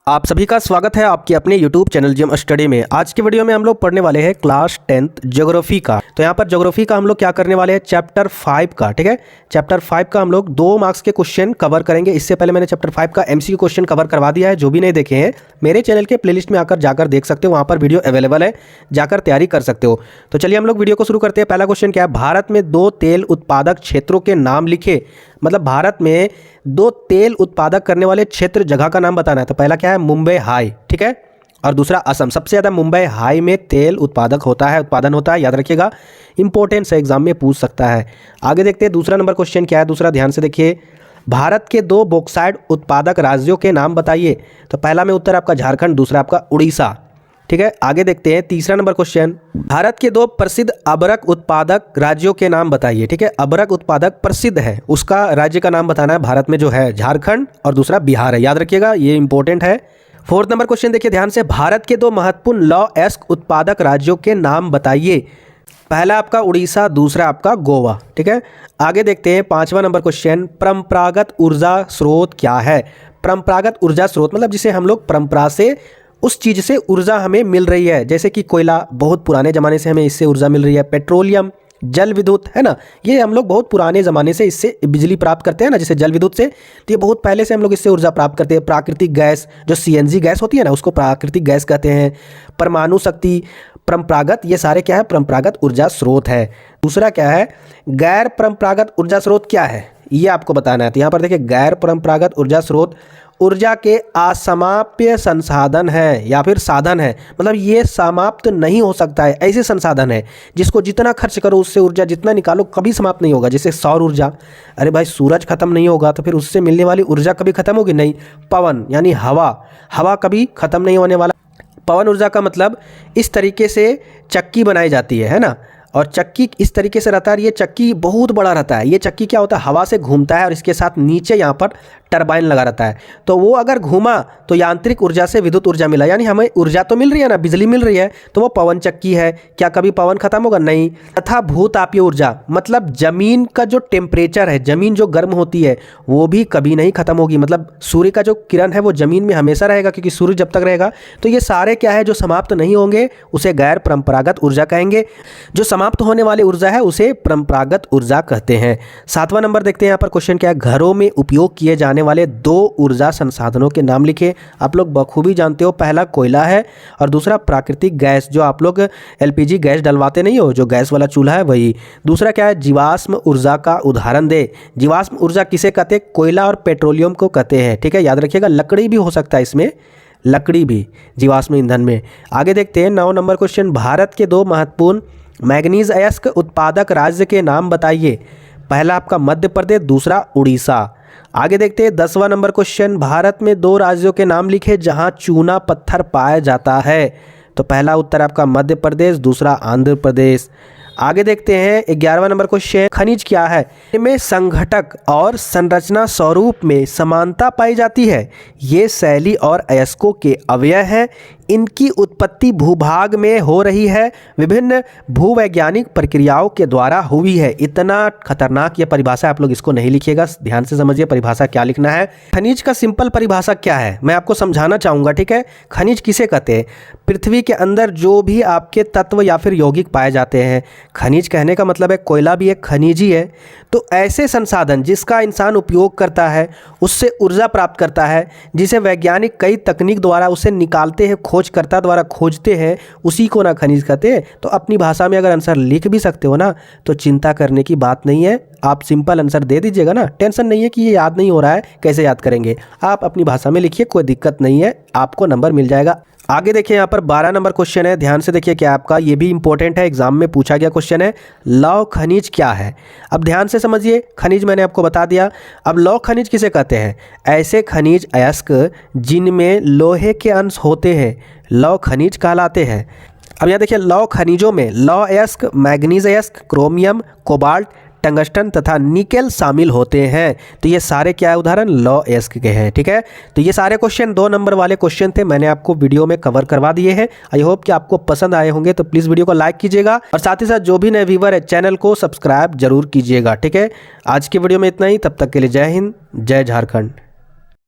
आप सभी का स्वागत है आपके अपने YouTube चैनल जिम स्टडी में। आज के वीडियो में हम लोग पढ़ने वाले हैं क्लास 10th ज्योग्राफी का। तो यहाँ पर ज्योग्राफी का हम लोग क्या करने वाले हैं, चैप्टर 5 का। ठीक है, चैप्टर 5 का हम लोग 2 मार्क्स के क्वेश्चन कवर करेंगे। इससे पहले मैंने चैप्टर 5 का MCQ क्वेश्चन कवर करवा दिया है। जो भी नहीं देखे हैं मेरे चैनल के प्लेलिस्ट में आकर जाकर देख सकते हो, वहाँ पर वीडियो अवेलेबल है, जाकर तैयारी कर सकते हो। तो चलिए हम लोग वीडियो को शुरू करते हैं। पहला क्वेश्चन क्या है, भारत में 2 तेल उत्पादक क्षेत्रों के नाम लिखे। मतलब भारत में 2 तेल उत्पादक करने वाले क्षेत्र जगह का नाम बताना है। तो पहला क्या है, मुंबई हाई। ठीक है, और दूसरा असम। सबसे ज़्यादा मुंबई हाई में तेल उत्पादक होता है, उत्पादन होता है, याद रखिएगा, इंपॉर्टेंट है, एग्जाम में पूछ सकता है। आगे देखते हैं दूसरा नंबर क्वेश्चन क्या है। दूसरा ध्यान से देखिए, भारत के 2 बॉक्साइट उत्पादक राज्यों के नाम बताइए। तो पहला में उत्तर आपका झारखंड, दूसरा आपका उड़ीसा। ठीक है, आगे देखते हैं तीसरा नंबर क्वेश्चन, भारत के 2 प्रसिद्ध अबरक उत्पादक राज्यों के नाम बताइए। ठीक है, अबरक उत्पादक प्रसिद्ध है, उसका राज्य का नाम बताना है। भारत में जो है झारखंड और दूसरा बिहार है, याद रखिएगा, ये इंपॉर्टेंट है। फोर्थ नंबर क्वेश्चन देखिए ध्यान से, भारत के 2 महत्वपूर्ण लौ एस्क उत्पादक राज्यों के नाम बताइए। पहला आपका उड़ीसा, दूसरा आपका गोवा। ठीक है, आगे देखते हैं 5वां नंबर क्वेश्चन, परंपरागत ऊर्जा स्रोत क्या है। परंपरागत ऊर्जा स्रोत मतलब जिसे हम लोग परंपरा से उस चीज़ से ऊर्जा हमें मिल रही है, जैसे कि कोयला, बहुत पुराने ज़माने से हमें इससे ऊर्जा मिल रही है। पेट्रोलियम, जल विद्युत, है ना, ये हम लोग बहुत पुराने ज़माने से इससे बिजली प्राप्त करते हैं ना, जैसे जल विद्युत से, तो ये बहुत पहले से हम लोग इससे ऊर्जा प्राप्त करते हैं। प्राकृतिक गैस, जो CNG गैस होती है ना, उसको प्राकृतिक गैस कहते हैं। परमाणु शक्ति, परंपरागत, ये सारे क्या है, परंपरागत ऊर्जा स्रोत है। दूसरा क्या है, गैर परंपरागत ऊर्जा स्रोत क्या है, ये आपको बताना है। तो यहाँ पर देखिए, गैर परंपरागत ऊर्जा स्रोत ऊर्जा के असमाप्य संसाधन है या फिर साधन है। मतलब ये समाप्त नहीं हो सकता है, ऐसे संसाधन है जिसको जितना खर्च करो, उससे ऊर्जा जितना निकालो कभी समाप्त नहीं होगा। जैसे सौर ऊर्जा, अरे भाई सूरज खत्म नहीं होगा तो फिर उससे मिलने वाली ऊर्जा कभी खत्म होगी नहीं। पवन यानी हवा, हवा कभी खत्म नहीं होने वाला। पवन ऊर्जा का मतलब इस तरीके से चक्की बनाई जाती है ना, और चक्की इस तरीके से रहता है, ये चक्की बहुत बड़ा रहता है। ये चक्की क्या होता है, हवा से घूमता है और इसके साथ नीचे यहाँ पर टरबाइन लगा रहता है। तो वो अगर घूमा तो यांत्रिक ऊर्जा से विद्युत ऊर्जा मिला, यानी हमें ऊर्जा तो मिल रही है ना, बिजली मिल रही है, तो वो पवन चक्की है। क्या कभी पवन खत्म होगा, नहीं। तथा भूतापीय ऊर्जा मतलब जमीन का जो टेम्परेचर है, जमीन जो गर्म होती है, वो भी कभी नहीं खत्म होगी। मतलब सूर्य का जो किरण है वो जमीन में हमेशा रहेगा, क्योंकि सूर्य जब तक रहेगा। तो ये सारे क्या है, जो समाप्त नहीं होंगे उसे गैर परंपरागत ऊर्जा कहेंगे। जो समाप्त होने वाली ऊर्जा है उसे परंपरागत ऊर्जा कहते हैं। 7वां नंबर देखते हैं यहाँ पर क्वेश्चन क्या है, घरों में उपयोग किए जाने वाले 2 ऊर्जा संसाधनों के नाम लिखे। आप लोग बखूबी जानते हो, पहला कोयला है और दूसरा प्राकृतिक गैस, जो आप लोग LPG गैस डलवाते नहीं हो, जो गैस वाला चूल्हा है वही। दूसरा क्या है, जीवाश्म ऊर्जा का उदाहरण दे। जीवाश्म ऊर्जा किसे कहते हैं, कोयला और पेट्रोलियम को कहते हैं। ठीक है, याद रखिएगा, लकड़ी भी हो सकता है इसमें, लकड़ी भी जीवाश्म ईंधन में। आगे देखते हैं 9 नंबर क्वेश्चन, भारत के 2 महत्वपूर्ण मैग्नीज अयस्क उत्पादक राज्य के नाम बताइए। पहला आपका मध्य प्रदेश, दूसरा उड़ीसा। आगे देखते हैं 10वां नंबर क्वेश्चन, भारत में 2 राज्यों के नाम लिखे जहां चूना पत्थर पाया जाता है। तो पहला उत्तर आपका मध्य प्रदेश, दूसरा आंध्र प्रदेश। आगे देखते हैं 11वां नंबर क्वेश्चन, खनिज क्या है, इनमें संघटक और संरचना स्वरूप में समानता पाई जाती है। ये शैली और अयस्कों के अवयव हैं। इनकी उत्पत्ति भूभाग में हो रही है, विभिन्न भूवैज्ञानिक प्रक्रियाओं के द्वारा हुई है। इतना खतरनाक ये परिभाषा, आप लोग इसको नहीं लिखिएगा, ध्यान से समझिए परिभाषा क्या लिखना है। खनिज का सिंपल परिभाषा क्या है मैं आपको समझाना चाहूँगा। ठीक है, खनिज किसे कहते हैं, पृथ्वी के अंदर जो भी आपके तत्व या फिर यौगिक पाए जाते हैं। खनिज कहने का मतलब है कोयला भी एक खनिज ही है। तो ऐसे संसाधन जिसका इंसान उपयोग करता है, उससे ऊर्जा प्राप्त करता है, जिसे वैज्ञानिक कई तकनीक द्वारा उसे निकालते हैं, खोजकर्ता द्वारा खोजते हैं, उसी को ना खनिज कहते हैं। तो अपनी भाषा में अगर आंसर लिख भी सकते हो ना, तो चिंता करने की बात नहीं है, आप सिंपल आंसर दे दीजिएगा ना। टेंशन नहीं है कि ये याद नहीं हो रहा है, कैसे याद करेंगे, आप अपनी भाषा में लिखिए, कोई दिक्कत नहीं है, आपको नंबर मिल जाएगा। आगे देखिए यहाँ पर 12 नंबर क्वेश्चन है, ध्यान से देखिए क्या आपका, ये भी इंपॉर्टेंट है, एग्जाम में पूछा गया क्वेश्चन है। लौह खनिज क्या है। अब ध्यान से समझिए, खनिज मैंने आपको बता दिया। अब लौह खनिज किसे कहते हैं, ऐसे खनिज अयस्क जिनमें लोहे के अंश होते हैं लौह खनिज कहलाते हैं। अब यहाँ देखिए, लौह खनिजों में लौह अयस्क, मैग्नीज अयस्क, क्रोमियम, कोबाल्ट, टंगस्टन तथा निकेल शामिल होते हैं। तो ये सारे क्या है, उदाहरण लौह अयस्क के हैं। ठीक है, तो ये सारे क्वेश्चन 2 नंबर वाले क्वेश्चन थे, मैंने आपको वीडियो में कवर करवा दिए हैं। आई होप कि आपको पसंद आए होंगे, तो प्लीज़ वीडियो को लाइक कीजिएगा और साथ ही साथ जो भी नए व्यूवर है चैनल को सब्सक्राइब जरूर कीजिएगा। ठीक है, आज की वीडियो में इतना ही, तब तक के लिए जय हिंद, जय झारखंड।